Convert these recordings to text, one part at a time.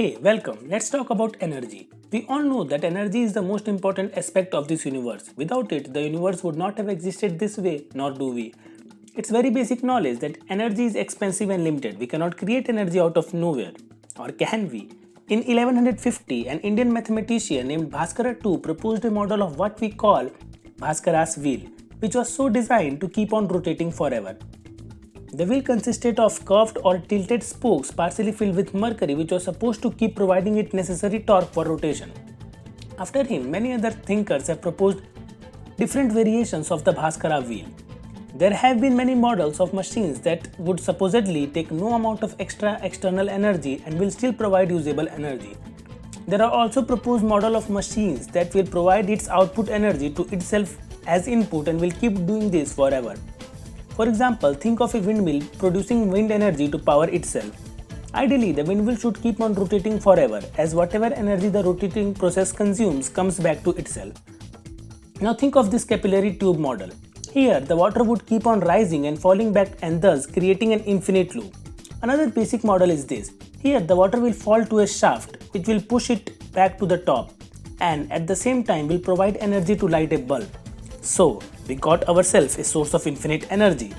Hey, welcome. Let's talk about energy. We all know that energy is the most important aspect of this universe. Without it, the universe would not have existed this way, nor do we. It's very basic knowledge that energy is expensive and limited. We cannot create energy out of nowhere. Or can we? In 1150, an Indian mathematician named Bhaskara II proposed a model of what we call Bhaskara's wheel, which was so designed to keep on rotating forever. The wheel consisted of curved or tilted spokes partially filled with mercury, which was supposed to keep providing it necessary torque for rotation. After him, many other thinkers have proposed different variations of the Bhaskara wheel. There have been many models of machines that would supposedly take no amount of extra external energy and will still provide usable energy. There are also proposed models of machines that will provide its output energy to itself as input and will keep doing this forever. For example, think of a windmill producing wind energy to power itself. Ideally, the windmill should keep on rotating forever, as whatever energy the rotating process consumes comes back to itself. Now think of this capillary tube model. Here, the water would keep on rising and falling back and thus creating an infinite loop. Another basic model is this. Here, the water will fall to a shaft which will push it back to the top and at the same time will provide energy to light a bulb. So, we got ourselves a source of infinite energy.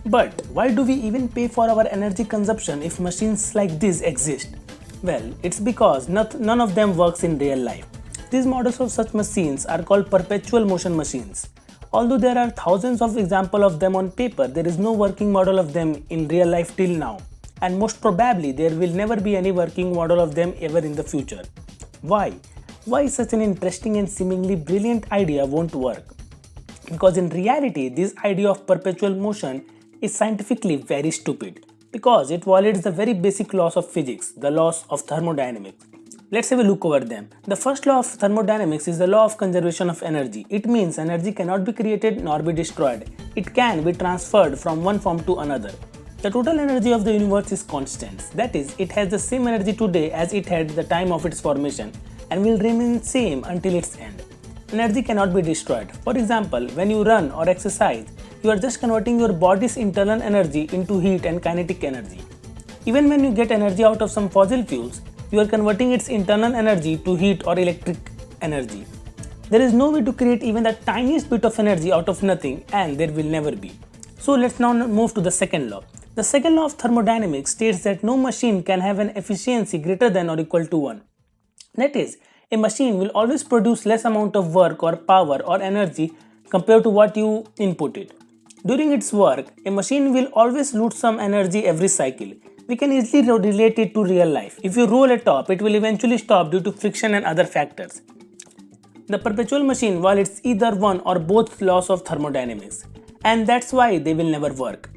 But why do we even pay for our energy consumption if machines like this exist? Well, it's because none of them works in real life. These models of such machines are called Perpetual Motion Machines. Although there are thousands of examples of them on paper, there is no working model of them in real life till now. And most probably there will never be any working model of them ever in the future. Why? Why such an interesting and seemingly brilliant idea won't work? Because in reality, this idea of perpetual motion is scientifically very stupid because it violates the very basic laws of physics, the laws of thermodynamics. Let's have a look over them. The first law of thermodynamics is the law of conservation of energy. It means energy cannot be created nor be destroyed. It can be transferred from one form to another. The total energy of the universe is constant. That is, it has the same energy today as it had the time of its formation and will remain same until its end. Energy cannot be destroyed. For example, when you run or exercise, you are just converting your body's internal energy into heat and kinetic energy. Even when you get energy out of some fossil fuels, you are converting its internal energy to heat or electric energy. There is no way to create even the tiniest bit of energy out of nothing, and there will never be. So let's now move to the second law. The second law of thermodynamics states that no machine can have an efficiency greater than or equal to 1. That is, a machine will always produce less amount of work or power or energy compared to what you input it. During its work, a machine will always lose some energy every cycle. We can easily relate it to real life. If you roll a top, it will eventually stop due to friction and other factors. The perpetual machine violates either one or both laws of thermodynamics, and that's why they will never work.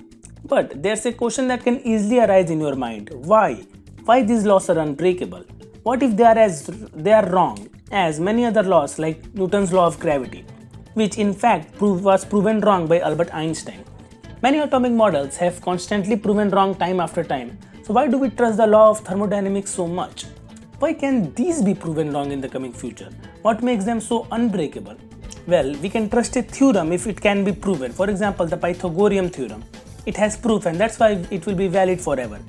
But there's a question that can easily arise in your mind. Why? Why these laws are unbreakable? What if they are wrong, as many other laws like Newton's law of gravity, which in fact was proven wrong by Albert Einstein? Many atomic models have constantly proven wrong time after time. So why do we trust the law of thermodynamics so much? Why can these be proven wrong in the coming future? What makes them so unbreakable? Well, we can trust a theorem if it can be proven. For example, the Pythagorean theorem. It has proof and that's why it will be valid forever.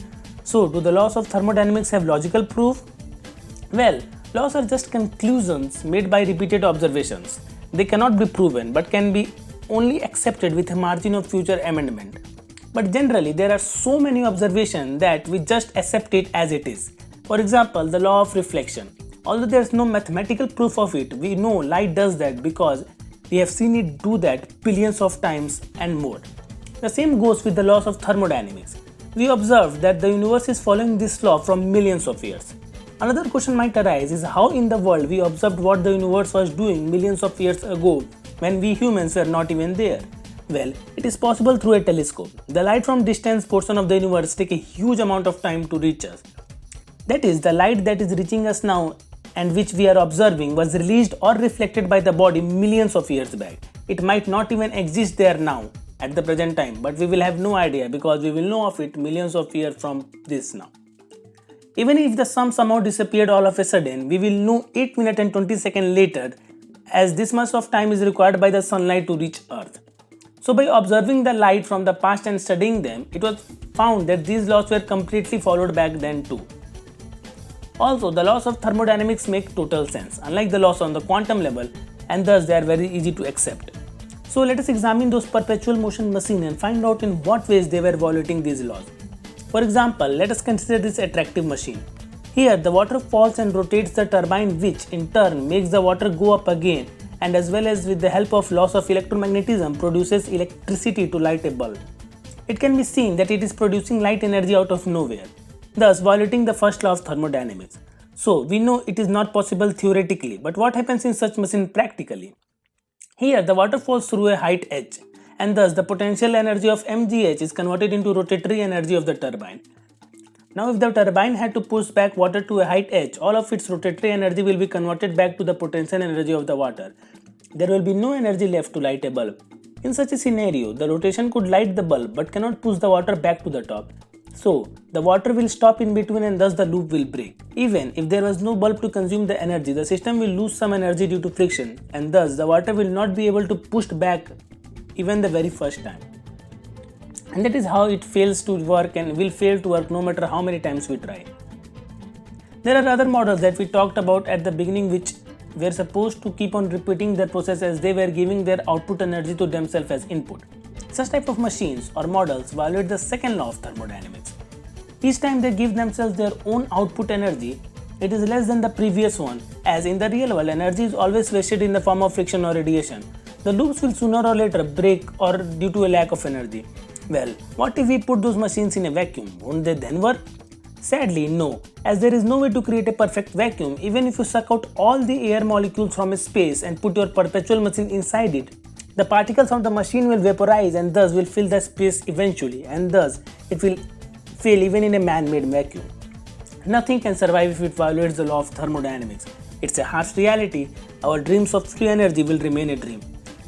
So, do the laws of thermodynamics have logical proof? Well, laws are just conclusions made by repeated observations. They cannot be proven but can be only accepted with a margin of future amendment. But generally, there are so many observations that we just accept it as it is. For example, the law of reflection. Although there is no mathematical proof of it, we know light does that because we have seen it do that billions of times and more. The same goes with the laws of thermodynamics. We observed that the universe is following this law from millions of years. Another question might arise is how in the world we observed what the universe was doing millions of years ago when we humans were not even there. Well, it is possible through a telescope. The light from distant portion of the universe take a huge amount of time to reach us. That is, the light that is reaching us now and which we are observing was released or reflected by the body millions of years back. It might not even exist there now at the present time, but we will have no idea because we will know of it millions of years from this now. Even if the sun somehow disappeared all of a sudden, we will know 8 minutes and 20 seconds later, as this much of time is required by the sunlight to reach Earth. So by observing the light from the past and studying them, it was found that these laws were completely followed back then too. Also, the laws of thermodynamics make total sense, unlike the laws on the quantum level, and thus they are very easy to accept. So let us examine those perpetual motion machines and find out in what ways they were violating these laws. For example, let us consider this attractive machine. Here the water falls and rotates the turbine, which in turn makes the water go up again, and as well as with the help of laws of electromagnetism produces electricity to light a bulb. It can be seen that it is producing light energy out of nowhere, thus violating the first law of thermodynamics. So we know it is not possible theoretically, but what happens in such machine practically? Here the water falls through a height h, and thus the potential energy of mgh is converted into rotatory energy of the turbine. Now if the turbine had to push back water to a height h, all of its rotatory energy will be converted back to the potential energy of the water. There will be no energy left to light a bulb. In such a scenario, the rotation could light the bulb but cannot push the water back to the top. So, the water will stop in between and thus the loop will break. Even if there was no bulb to consume the energy, the system will lose some energy due to friction, and thus the water will not be able to push back even the very first time. And that is how it fails to work and will fail to work no matter how many times we try. There are other models that we talked about at the beginning which were supposed to keep on repeating their process as they were giving their output energy to themselves as input. Such type of machines or models violate the second law of thermodynamics. Each time they give themselves their own output energy, it is less than the previous one, as in the real world energy is always wasted in the form of friction or radiation. The loops will sooner or later break or due to a lack of energy. Well, what if we put those machines in a vacuum? Won't they then work? Sadly, no, as there is no way to create a perfect vacuum. Even if you suck out all the air molecules from a space and put your perpetual machine inside it, the particles from the machine will vaporize and thus will fill the space eventually, and thus it will fail even in a man-made vacuum. Nothing can survive if it violates the law of thermodynamics. It's a harsh reality. Our dreams of free energy will remain a dream.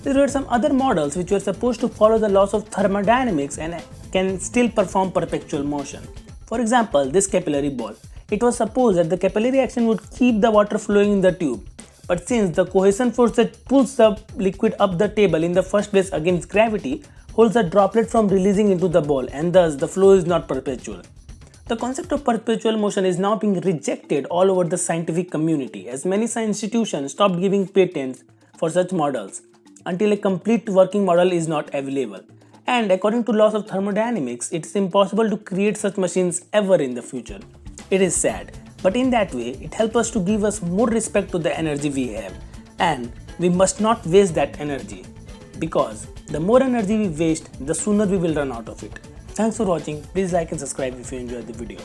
There were some other models which were supposed to follow the laws of thermodynamics and can still perform perpetual motion. For example, this capillary ball. It was supposed that the capillary action would keep the water flowing in the tube. But since the cohesion force that pulls the liquid up the table in the first place against gravity holds the droplet from releasing into the ball, and thus the flow is not perpetual. The concept of perpetual motion is now being rejected all over the scientific community, as many science institutions stopped giving patents for such models until a complete working model is not available. And according to laws of thermodynamics, it is impossible to create such machines ever in the future. It is sad, but in that way, it helps us to give us more respect to the energy we have, and we must not waste that energy, because the more energy we waste, the sooner we will run out of it. Thanks for watching. Please like and subscribe if you enjoyed the video.